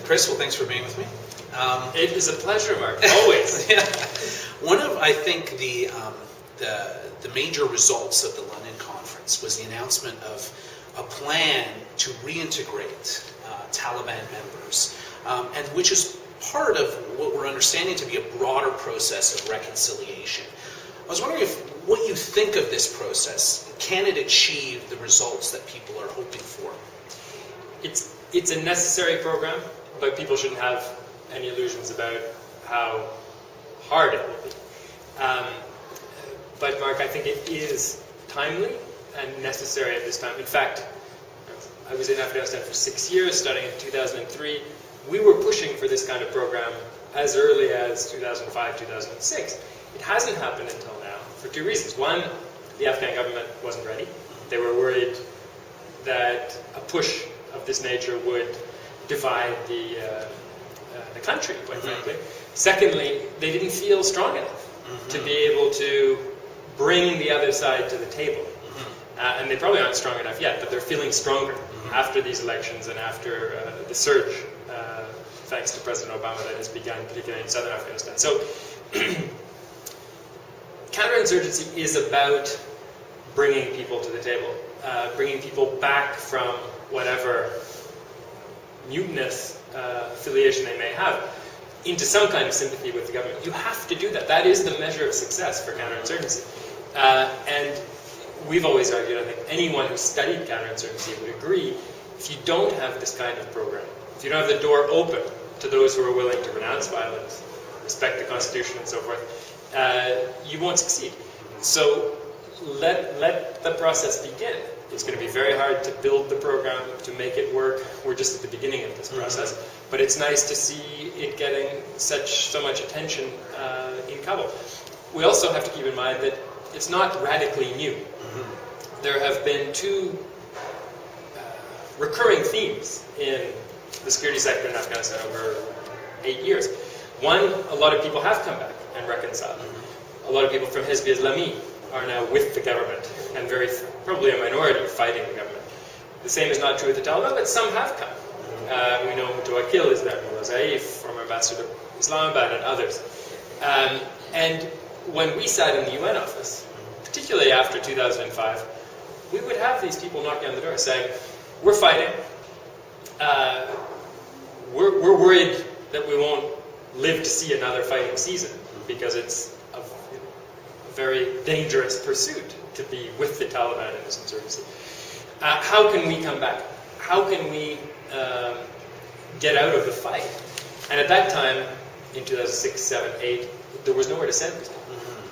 Chris, well, thanks for being with me. It is a pleasure, Mark. Always. Yeah. One of, I think, the major results of the London conference was the announcement of a plan to reintegrate Taliban members, and which is part of what we're understanding to be a broader process of reconciliation. I was wondering what you think of this process. Can it achieve the results that people are hoping for? It's a necessary program, but people shouldn't have any illusions about how hard it will be. But Mark, I think it is timely and necessary at this time. In fact, I was in Afghanistan for 6 years, starting in 2003. We were pushing for this kind of program as early as 2005, 2006. It hasn't happened until now for two reasons. One, the Afghan government wasn't ready. They were worried that a push of this nature would divide the country, quite frankly. Secondly, they didn't feel strong enough to be able to bring the other side to the table. And they probably aren't strong enough yet, but they're feeling stronger after these elections and after the surge, thanks to President Obama, that has begun, particularly in southern Afghanistan. So, counterinsurgency is about bringing people to the table, bringing people back from whatever mutinous affiliation they may have into some kind of sympathy with the government. You have to do that. That is the measure of success for counterinsurgency. And we've always argued, I think anyone who studied counterinsurgency would agree, if you don't have this kind of program, if you don't have the door open to those who are willing to renounce violence, respect the Constitution and so forth, you won't succeed. So let the process begin. It's going to be very hard to build the program, to make it work. We're just at the beginning of this process. But it's nice to see it getting so much attention in Kabul. We also have to keep in mind that it's not radically new. There have been two recurring themes in the security sector in Afghanistan over 8 years. One, a lot of people have come back and reconciled. A lot of people from Hizb Islami are now with the government, and probably a minority fighting the government. The same is not true with the Taliban, but some have come. We know Mutawakil is there, Mullah Zaif, former ambassador to Islamabad, and others. And when we sat in the UN office, particularly after 2005, we would have these people knocking on the door saying, we're fighting, we're worried that we won't live to see another fighting season, because it's a very dangerous pursuit to be with the Taliban in this insurgency. How can we come back? How can we get out of the fight? And at that time, in 2006, 7, 8, there was nowhere to send these people.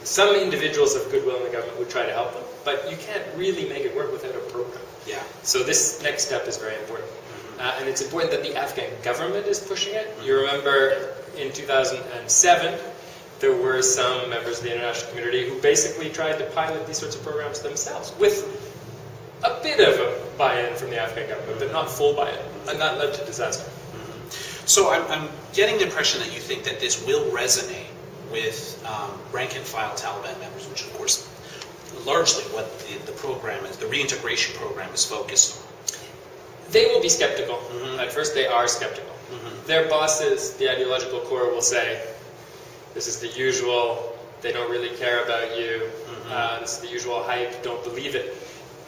Some individuals of goodwill in the government would try to help them, but you can't really make it work without a program. Yeah. So this next step is very important. And it's important that the Afghan government is pushing it. You remember in 2007, there were some members of the international community who basically tried to pilot these sorts of programs themselves, with a bit of a buy-in from the Afghan government, but not full buy-in, and that led to disaster. So I'm getting the impression that you think that this will resonate with rank-and-file Taliban members, which of course largely what the program is, the reintegration program is focused on. They will be skeptical. At first they are skeptical. Their bosses, the ideological core, will say, this is the usual, they don't really care about you, this is the usual hype, don't believe it.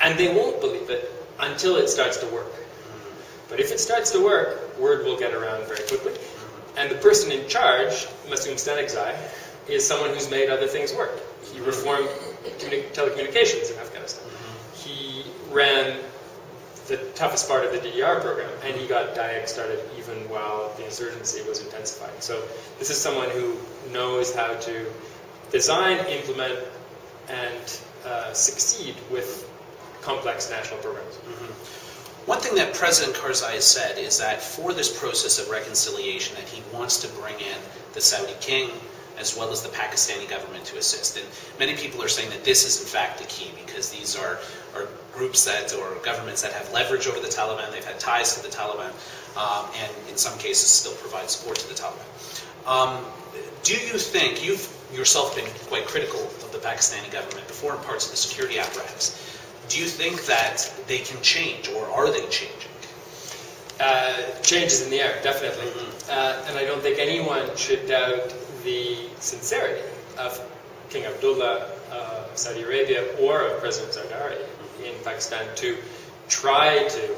And they won't believe it until it starts to work. But if it starts to work, word will get around very quickly. And the person in charge, Masoom Stanigzai, is someone who's made other things work. He reformed telecommunications in Afghanistan. He ran the toughest part of the DDR program, and he got DIAC started even while the insurgency was intensifying. So this is someone who knows how to design, implement, and succeed with complex national programs. One thing that President Karzai has said is that for this process of reconciliation, that he wants to bring in the Saudi king as well as the Pakistani government to assist. And many people are saying that this is in fact the key, because these are groups or governments that have leverage over the Taliban, they've had ties to the Taliban, and in some cases still provide support to the Taliban. Do you think, you've yourself been quite critical of the Pakistani government before in parts of the security apparatus, do you think that they can change, or are they changing? Change is in the air, definitely. And I don't think anyone should doubt the sincerity of King Abdullah of Saudi Arabia or of President Zardari in Pakistan to try to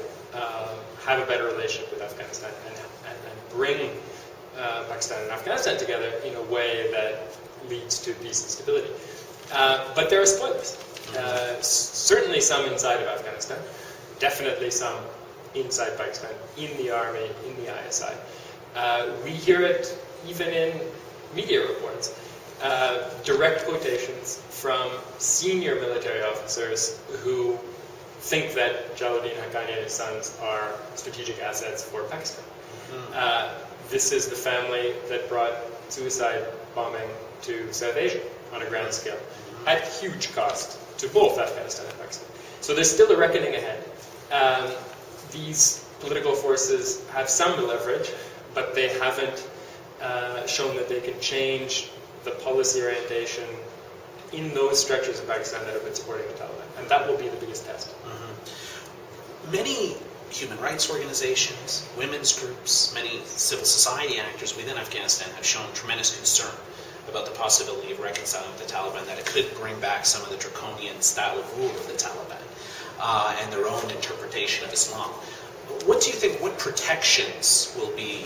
have a better relationship with Afghanistan and bring Pakistan and Afghanistan together in a way that leads to peace and stability. But there are spoilers. Certainly some inside of Afghanistan, definitely some inside Pakistan, in the army, in the ISI. We hear it even in media reports. Direct quotations from senior military officers who think that Jalaluddin Haqqani and his sons are strategic assets for Pakistan. This is the family that brought suicide bombing to South Asia on a grand scale, at huge cost to both Afghanistan and Pakistan. So there's still a reckoning ahead. These political forces have some leverage, but they haven't shown that they can change the policy orientation in those structures of Pakistan that have been supporting the Taliban. And that will be the biggest test. Many human rights organizations, women's groups, many civil society actors within Afghanistan have shown tremendous concern about the possibility of reconciling with the Taliban, that it could bring back some of the draconian style of rule of the Taliban and their own interpretation of Islam. What do you think, what protections will be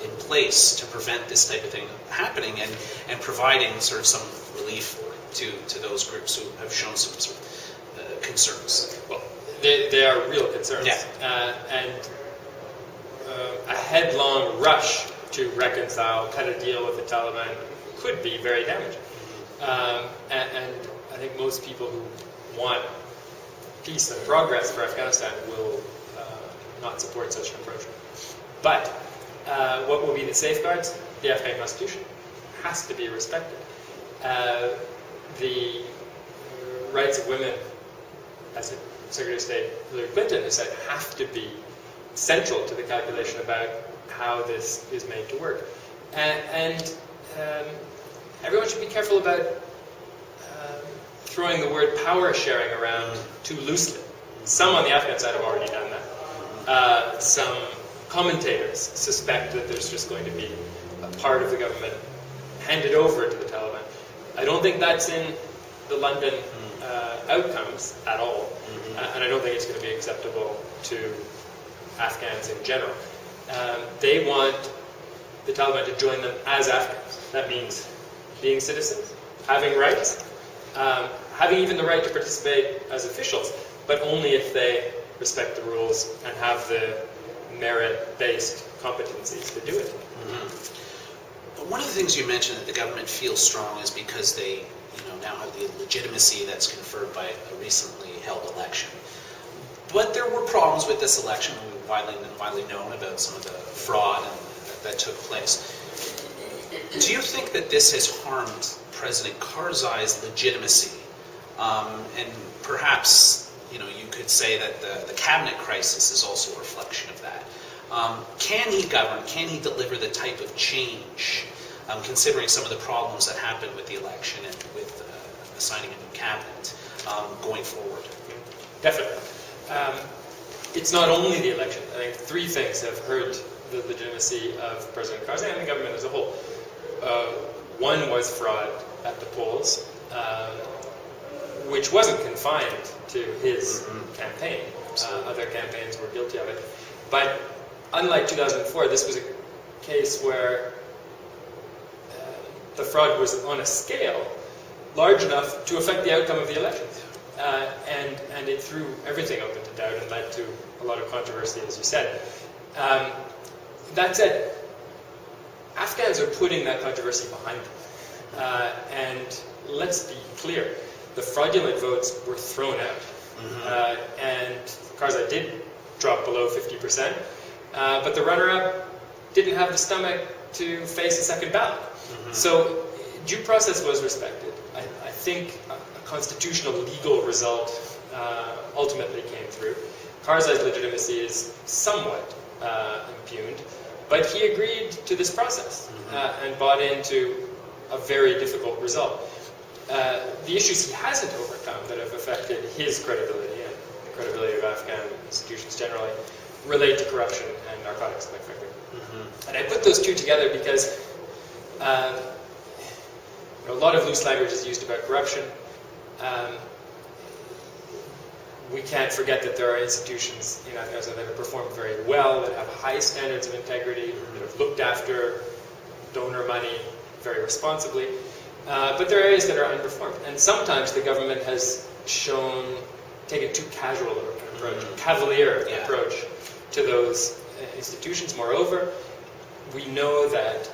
in place to prevent this type of thing happening and providing sort of some relief to those groups who have shown some sort of concerns? Well, they are real concerns. Yeah. And a headlong rush to reconcile, cut a deal with the Taliban could be very damaging. And I think most people who want peace and progress for Afghanistan will not support such an approach. But what will be the safeguards? The Afghan Constitution has to be respected. The rights of women, as Secretary of State Hillary Clinton has said, have to be central to the calculation about how this is made to work. And everyone should be careful about throwing the word power sharing around too loosely. Some on the Afghan side have already done that. Some commentators suspect that there's just going to be a part of the government handed over to the Taliban. I don't think that's in the London outcomes at all, and I don't think it's going to be acceptable to Afghans in general. They want the Taliban to join them as Afghans. That means being citizens, having rights, having even the right to participate as officials, but only if they respect the rules and have the merit-based competencies to do it. One of the things you mentioned that the government feels strong is because they now have the legitimacy that's conferred by a recently held election. But there were problems with this election. We've widely known about some of the fraud that took place. Do you think that this has harmed President Karzai's legitimacy? And perhaps, you could say that the cabinet crisis is also a reflection of that. Can he govern? Can he deliver the type of change, considering some of the problems that happened with the election and with assigning a new cabinet going forward? Definitely. It's not only the election. I think three things have hurt the legitimacy of President Karzai and the government as a whole. One was fraud at the polls, which wasn't confined to his campaign. Other campaigns were guilty of it. But unlike 2004, this was a case where the fraud was on a scale large enough to affect the outcome of the elections. And it threw everything open to doubt and led to a lot of controversy, as you said. That said, Afghans are putting that controversy behind them. And let's be clear, the fraudulent votes were thrown out. And Karzai did drop below 50%, but the runner-up didn't have the stomach to face a second ballot. So due process was respected. I think a constitutional legal result ultimately came through. Karzai's legitimacy is somewhat impugned, but he agreed to this process and bought into a very difficult result. The issues he hasn't overcome that have affected his credibility and the credibility of Afghan institutions generally relate to corruption and narcotics, quite frankly. And I put those two together because a lot of loose language is used about corruption. We can't forget that there are institutions in Afghanistan that have performed very well, that have high standards of integrity, that have looked after donor money very responsibly. But there are areas that are underperformed. And sometimes the government has taken too casual an approach, a cavalier approach to those institutions. Moreover, we know that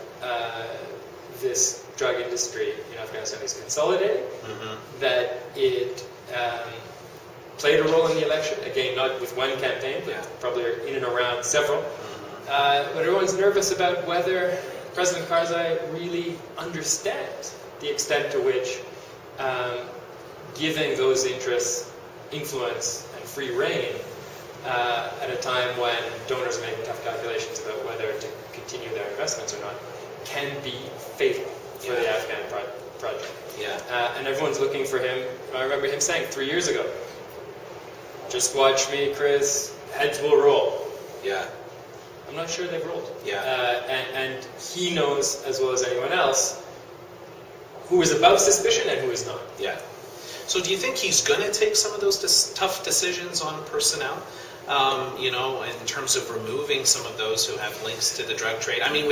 this drug industry in Afghanistan is consolidating, that it played a role in the election, again, not with one campaign, but probably in and around several. But everyone's nervous about whether President Karzai really understands the extent to which giving those interests influence and free rein at a time when donors make tough calculations about whether to continue their investments or not can be fatal for the Afghan project. And everyone's looking for him. I remember him saying 3 years ago, "Just watch me, Chris, heads will roll." I'm not sure they've rolled. And he knows as well as anyone else who is above suspicion and who is not. So do you think he's going to take some of those tough decisions on personnel? In terms of removing some of those who have links to the drug trade. I mean,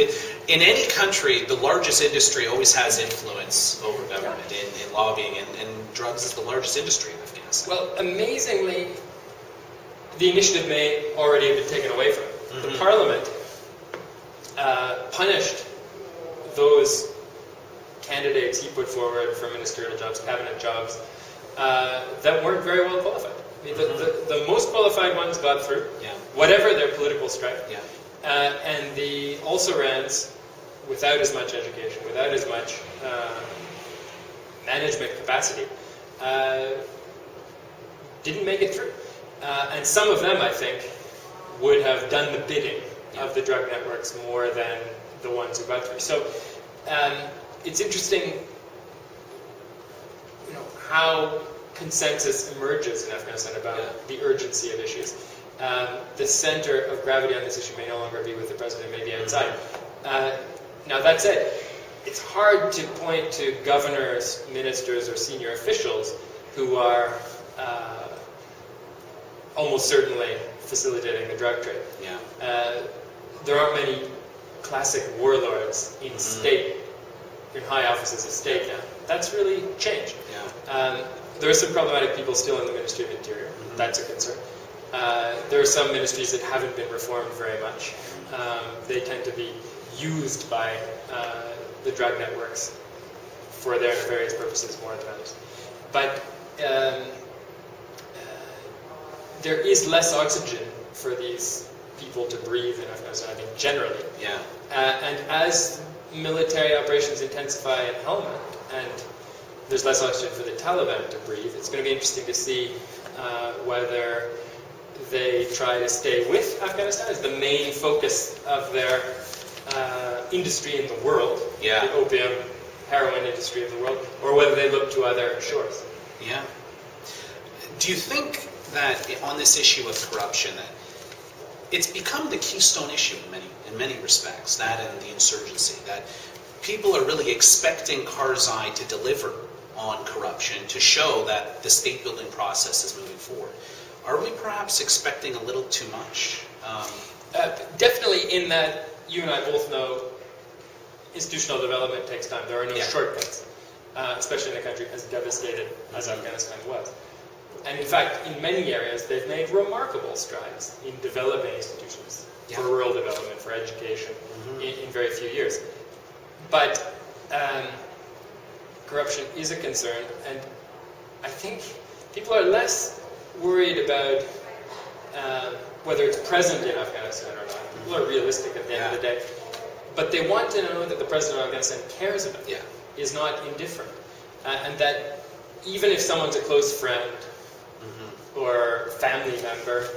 in any country, the largest industry always has influence over government in lobbying, and drugs is the largest industry in Afghanistan. Well, amazingly, the initiative may already have been taken away from him. The parliament punished those candidates he put forward for ministerial jobs, cabinet jobs, that weren't very well qualified. I mean, the most qualified ones got through, whatever their political stripe, and the also-rans, without as much education, without as much management capacity, didn't make it through. And some of them, I think, would have done the bidding of the drug networks more than the ones who got through. So it's interesting, how consensus emerges in Afghanistan about the urgency of issues. The center of gravity on this issue may no longer be with the president, it may be outside. Now that said, it's hard to point to governors, ministers, or senior officials who are almost certainly facilitating the drug trade. There aren't many classic warlords in state, in high offices of state now. That's really changed. There are some problematic people still in the Ministry of Interior. That's a concern. There are some ministries that haven't been reformed very much. They tend to be used by the drug networks for their nefarious purposes more than others. But there is less oxygen for these people to breathe in Afghanistan, I think, generally. And as military operations intensify in Helmand, and there's less oxygen for the Taliban to breathe, it's going to be interesting to see whether they try to stay with Afghanistan as the main focus of their industry in the world, the opium, heroin industry of the world, or whether they look to other shores. Do you think that on this issue of corruption, that it's become the keystone issue in many respects, that and the insurgency, that people are really expecting Karzai to deliver on corruption, to show that the state-building process is moving forward? Are we perhaps expecting a little too much? Definitely, in that you and I both know institutional development takes time. There are no shortcuts, especially in a country as devastated as Afghanistan was. And in fact, in many areas, they've made remarkable strides in developing institutions for rural development, for education, in very few years. But corruption is a concern, and I think people are less worried about whether it's present in Afghanistan or not. People are realistic at the end of the day. But they want to know that the president of Afghanistan cares about it, is not indifferent. And that even if someone's a close friend or family member,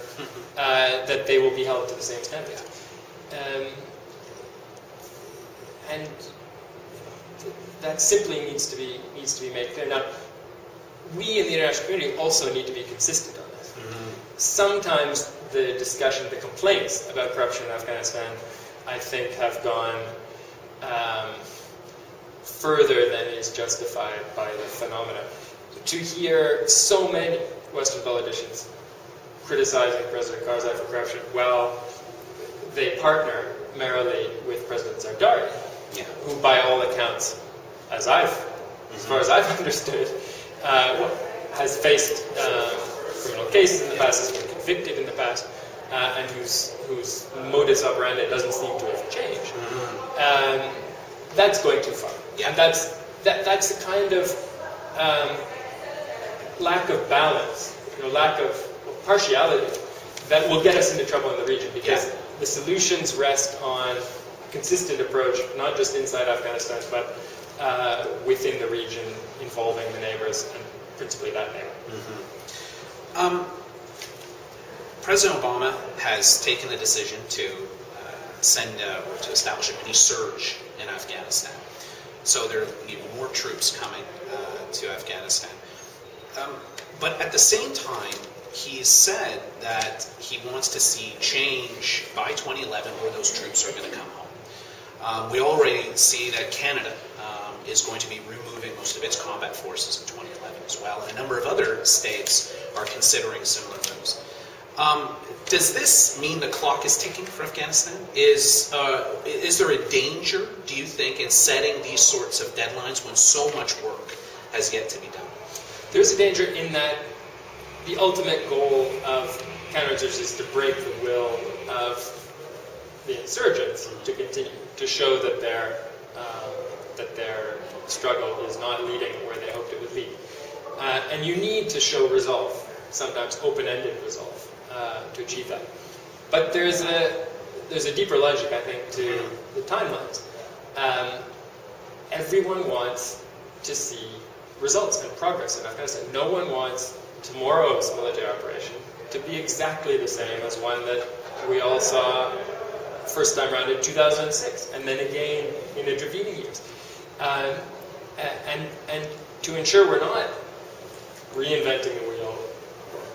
that they will be held to the same standard. And that simply needs to be made clear. Now, we in the international community also need to be consistent on this. Sometimes the discussion, the complaints about corruption in Afghanistan, I think have gone further than is justified by the phenomena. To hear so many Western politicians criticizing President Karzai for corruption while they partner merrily with President Zardari, who by all accounts, as far as I've understood, has faced criminal cases in the past, has been convicted in the past, and whose modus operandi doesn't seem to have changed. That's going too far. Yeah. And that's the kind of lack of balance, lack of partiality that will get us into trouble in the region, because the solutions rest on a consistent approach, not just inside Afghanistan, but within the region, involving the neighbors, and principally that neighbor. President Obama has taken the decision to to establish a mini surge in Afghanistan. So there are even more troops coming to Afghanistan. But at the same time, he's said that he wants to see change by 2011 where those troops are going to come home. We already see that Canada is going to be removing most of its combat forces in 2011 as well, and a number of other states are considering similar moves. Does this mean the clock is ticking for Afghanistan? Is there a danger, do you think, in setting these sorts of deadlines when so much work has yet to be done? There's a danger in that the ultimate goal of counterinsurgency is to break the will of the insurgents to continue to show that their struggle is not leading where they hoped it would lead. And you need to show resolve, sometimes open-ended resolve, to achieve that. But there's a deeper logic, I think, to the timelines. Everyone wants to see results and progress in Afghanistan. No one wants tomorrow's military operation to be exactly the same as one that we all saw first time around in 2006, and then again in intervening years. And to ensure we're not reinventing the wheel,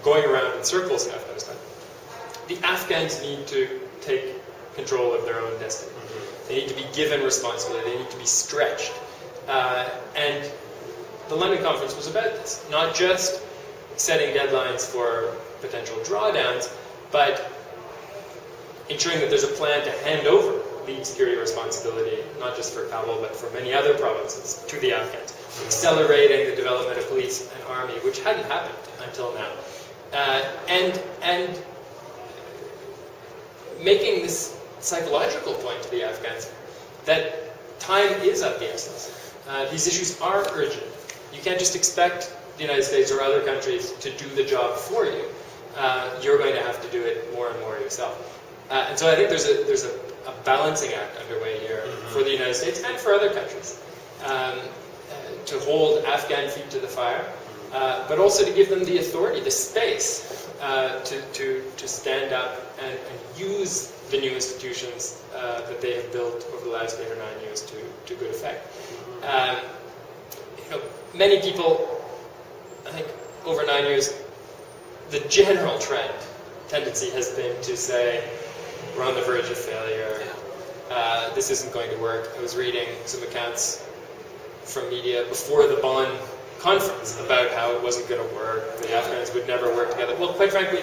going around in circles in Afghanistan, the Afghans need to take control of their own destiny. They need to be given responsibility. They need to be stretched. And the London conference was about this, not just setting deadlines for potential drawdowns, but ensuring that there's a plan to hand over lead security responsibility, not just for Kabul, but for many other provinces, to the Afghans, accelerating the development of police and army, which hadn't happened until now, and making this psychological point to the Afghans that time is of the essence. These issues are urgent. You can't just expect the United States or other countries to do the job for you. You're going to have to do it more and more yourself. And so I think there's a balancing act underway here for the United States and for other countries to hold Afghan feet to the fire, but also to give them the authority, the space to stand up and use the new institutions that they have built over the last 8 or 9 years to good effect. Many people, I think, over 9 years, the general tendency has been to say, we're on the verge of failure, this isn't going to work. I was reading some accounts from media before the Bonn conference about how it wasn't going to work, the Afghans would never work together. Well, quite frankly,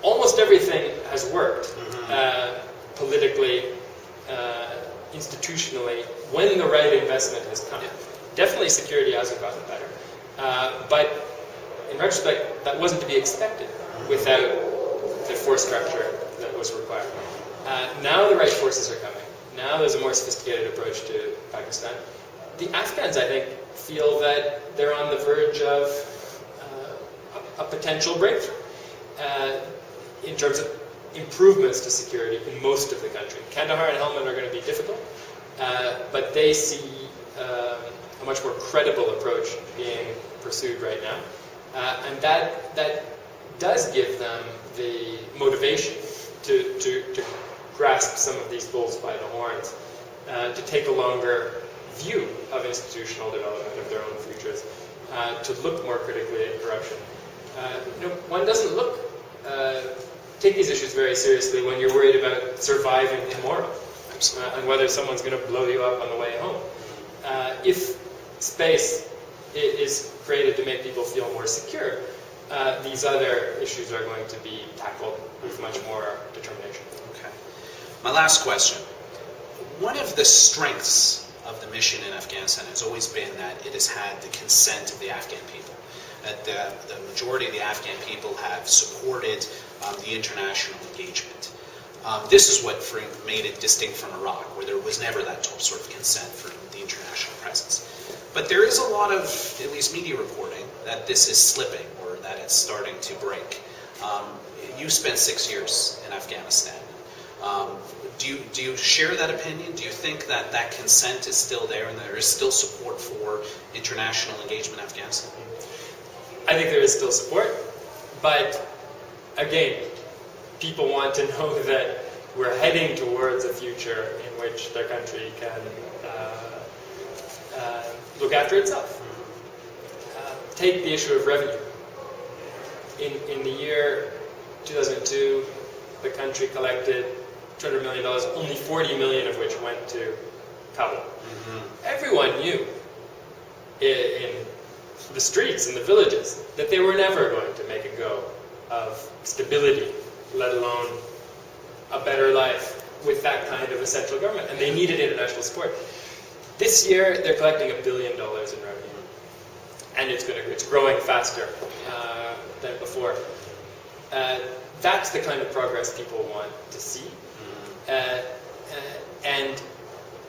almost everything has worked politically, institutionally, when the right investment has come. Definitely security hasn't gotten better. But in retrospect, that wasn't to be expected without the force structure that was required. Now the right forces are coming. Now there's a more sophisticated approach to Pakistan. The Afghans, I think, feel that they're on the verge of a potential breakthrough in terms of improvements to security in most of the country. Kandahar and Helmand are going to be difficult, but they see a much more credible approach being pursued right now. And that does give them the motivation to grasp some of these bulls by the horns, to take a longer view of institutional development of their own futures, to look more critically at corruption. One doesn't look take these issues very seriously when you're worried about surviving tomorrow. Absolutely. And whether someone's going to blow you up on the way home. If space is created to make people feel more secure, these other issues are going to be tackled with much more determination. Okay. My last question. One of the strengths of the mission in Afghanistan has always been that it has had the consent of the Afghan people. That the majority of the Afghan people have supported the international engagement. This is what made it distinct from Iraq, where there was never that sort of consent for the international presence. But there is a lot of, at least media reporting, that this is slipping, or that it's starting to break. You spent 6 years in Afghanistan. Do you share that opinion? Do you think that that consent is still there and there is still support for international engagement in Afghanistan? I think there is still support, but again, people want to know that we're heading towards a future in which their country can look after itself. Take the issue of revenue. In the year 2002, the country collected $200 million, only $40 million of which went to Kabul. Everyone knew in the streets, in the villages, that they were never going to make a go of stability, let alone a better life with that kind of a central government, and they needed international support. This year, they're collecting $1 billion in revenue, and it's growing faster than before. That's the kind of progress people want to see, and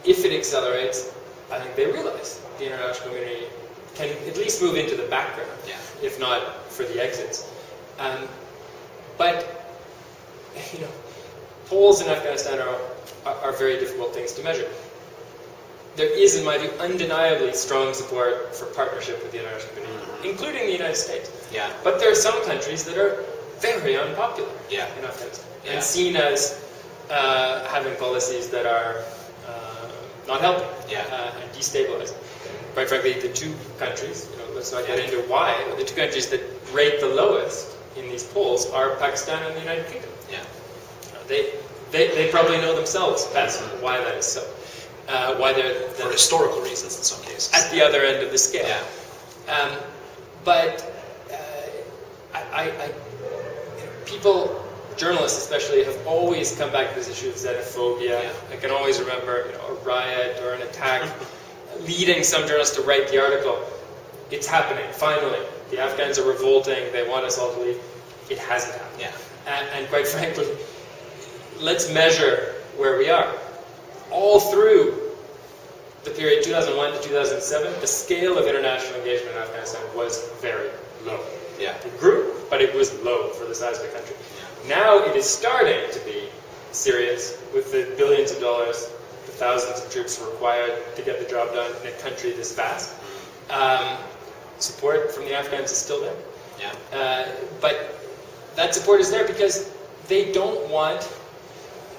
if it accelerates, I think they realize the international community can at least move into the background, if not for the exits. But polls in Afghanistan are very difficult things to measure. There is, in my view, undeniably strong support for partnership with the international community, including the United States. But there are some countries that are very unpopular in Afghanistan and seen as having policies that are not helping and destabilizing. Quite frankly, the two countries, let's not get into why, but the two countries that rate the lowest in these polls are Pakistan and the United Kingdom. They probably know themselves best why that is so. Why they're for historical reasons in some cases. At the other end of the scale. But people, journalists especially, have always come back to this issue of xenophobia. I can always remember a riot or an attack leading some journalists to write the article. It's happening, finally. The Afghans are revolting, they want us all to leave. It hasn't happened. And quite frankly, let's measure where we are. All through the period 2001 to 2007, the scale of international engagement in Afghanistan was very low. It grew, but it was low for the size of the country. Now it is starting to be serious with the billions of dollars, the thousands of troops required to get the job done in a country this vast. Support from the Afghans is still there. But that support is there because they don't want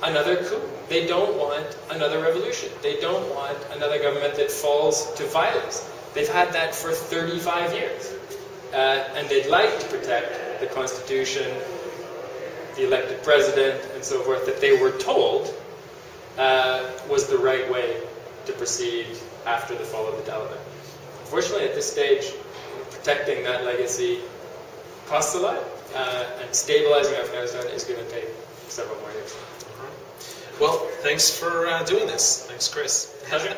another coup. They don't want another revolution. They don't want another government that falls to violence. They've had that for 35 years. And they'd like to protect the Constitution, the elected president, and so forth, that they were told was the right way to proceed after the fall of the Taliban. Unfortunately, at this stage, protecting that legacy costs a lot, and stabilizing Afghanistan is going to take several more years. Well, thanks for doing this. Thanks, Chris. Pleasure.